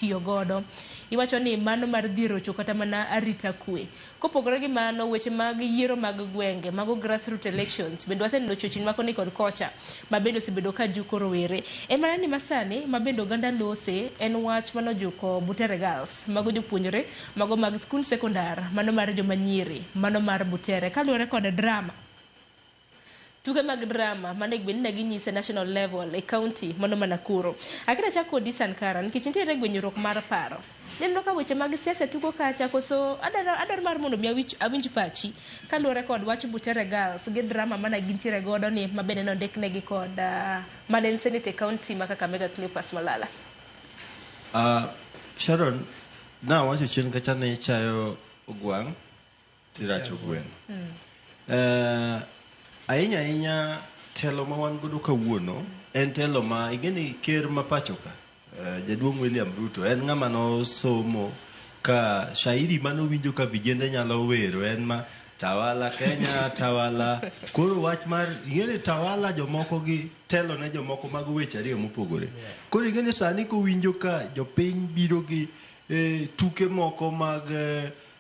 tiyo godo. Iwacho ni mano mar dhirocho kata mana arita kwe. Kopogore gi mano, weche mag yiero mag gwenge, mago grassroots elections, bende waseneno chochni mako ni kod kocha, ma bende osebedo ka juko rowere. En mana ni masani, ma bende oganda lose, en wach manojuko Butere Girls, mago jopuonjore, mago mag skul sekondar, mano mar joma nyiri, mano mar Butere, kaluwore kod drama. Tuke mag drama mane gwen na ginyise national level e county mano Nakuru. Akira chako di Sankara nikech nitiere gwenyruok mar paro. Neno ka weche mag siasa tuko kacha koso adar mar mondo mi awinj pachi kaluwore kod wach Butere Girls gi drama mana gintiere godo ni mabende no ndeknegi kod Maden Senate county ma Kakamega Cleopas Malala. Sharon, na wacho chien kacha ne chayo ogwang tiracho gwen. Ahinya telo ma wan godo kawuono en telo ma igeni ker ma pachoka jaduong' William Ruto en ng'ama no somo ka shairi mano winjo ka vijende nyalo wero en ma tawala Kenya tawala koro wach mar igeni tawala jomoko gi telo ne jomoko mag weche ariyo mopogore koro igeni sani ko winjo ka jopiny biro gi tuke moko mag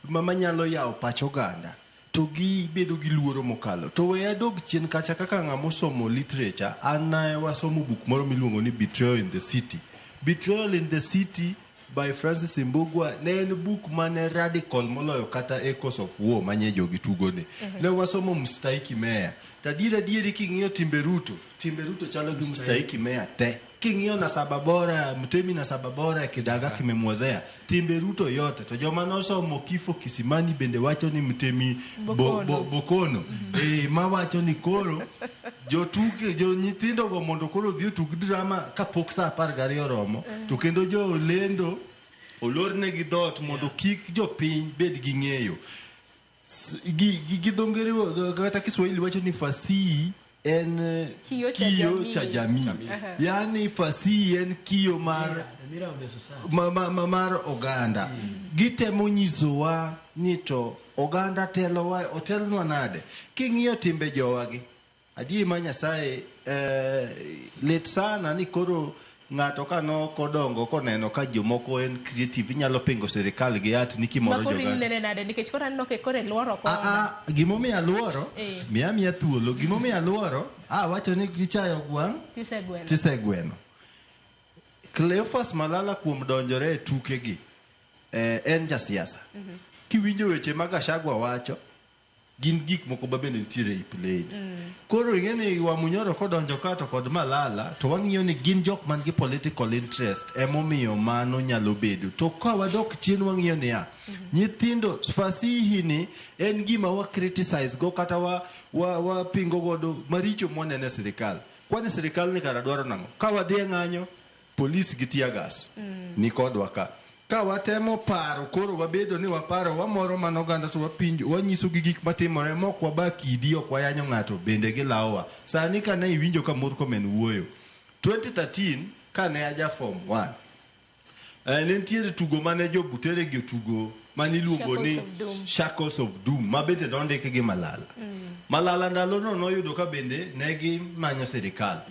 manyalo yawo pacho ganda to gi bedo gi luoro mokalo to we adog chien kacha kaka ng'amo somo literature an wasomo buk moro miluongo ni Betrayal in the City. Betrayal in the City by Francis Mbugua ne en buk mane radical moloyo kata Echoes of War manye jogi tugo ne ne wasomo Mstahiki Meya tadieri king'iyo Timbe Ruto chalo gi Mstahiki Meya te king'iyo Nasaba Bora Mtemi Nasaba Bora Kidaga kimemwozea Timbe Ruto yote to joma nosomo Kifo Kisimani bende wacho ni Mtemi Bokono ma wacho ni koro jotuke jo nyithindo go mondo koro dhi tug drama kapok saa 12 oromo to kendo jo lendo olorne gi dot mondo kik jopiny bed gi ng'eyo gi dongere kata Kiswahili wacho ni fasihi en kiyo cha jamii yani fasihi en kiyo mar oganda gitemo nyisowa ni to oganda telowa otelnwa nade king'iyo timbe jowagi adier ma Nyasaye let sana ni koro ng'ato kano kodongo koneno ka jomoko en creative inyalo pingo serikal gi at ni kimoro joganda nikech kora no ke kore luoro ko gimomiyo aluoro miya thuolo gimomiyo aluoro wacho ni gichayo gwang tisegweno Cleophas Malala kuom donjore tuke gi en jasiasa kiwinjo weche mag Gachagua wacho gin gik moko babende nitiere i play koro ing'eni Wamunyoro kodonjo kato kod Malala to wang'iyo ni gin jok man gi political interest emomiyo mano nyalo bedo to ka wadok chien wang'iyo ni nyithindo fasihi ni en gima wa criticize go kata wa pingo godo maricho monene sirikal kwani sirikal ni kara dwaro nang'o ka wadhi ng'anyo polis gi tear gas ni kodwa ka watemo paro koro wabedo ni waparo wamoro manoganda to wapinjo wanyiso gi gik matimore mok wabakidi ok wayanyo ng'ato bende gilawa sani ka ne iwinjo ka Murkomen wuoyo 2013 ka ne aja form 1 ne nitiere tugo mane jo Butere gi tugo maniluongo ni Shackles of Doom ma bende nondiki gi Malala ndalo no noyudo ka bende ne gi manyo sirikal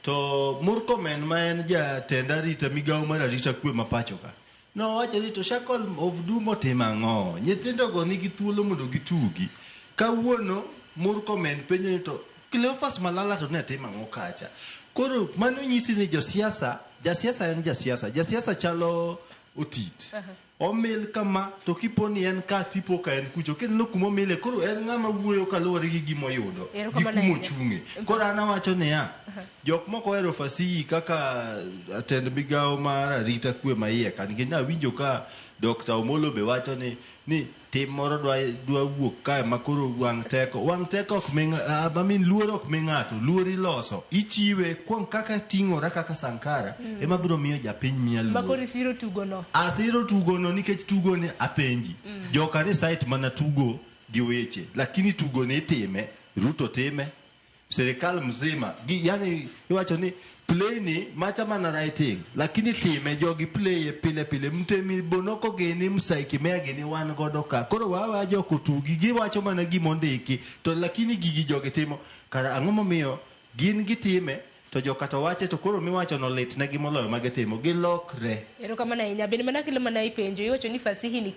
to Murkomen ma en jatend arita migawo mar arita kwe mapacho ka no wacho ni to Shackle of Doom otimo ang'o nyithindo go nigi thuolo mondo gitugi kawuono Murkomen penjo ni to Cleophas Malala to ne timo ang'o kacha koro mano nyisi ni jasiasa en jasiasa chalo otit omil kama to kiponi en ka tipo ka en kucho kendo kuma mile koro en ng'ama wuoyo kaluwore gi gimoyudo gi kumochung'e koro ana wacho ni jok moko ero fasihi kaka atend migawo mar arita kwe maiye kan gi nawinjo ka Dr. Omolo be wacho ni tim moro dwa wuok kae makoro wang' teko ok min luoro ok mi ng'ato luori loso ichiwe kuom kaka ting'ora kaka Sankara ema biro miyo japiny miya luoro makoro asiro tugono nikech tugoni apenji jokare site mana tugo gi weche lakini tugoni itime Ruto time serikal mzima yani iwacho ni play ni macha mana writing lakini time jogi play pile Mtemi Bonoko gini Mstahiki Meya gini wan godo ka koro wawa joko tugi giwacho mana gimondiki to lakini gigi jogi timo kara ang'o momiyo gin gitime to jokata wache to koro miwacho no lit ne gimoloyo magetimo gilokre. Erokamano ahinya. Bende mana kilo mana ipenjo iwacho ni fasihi ni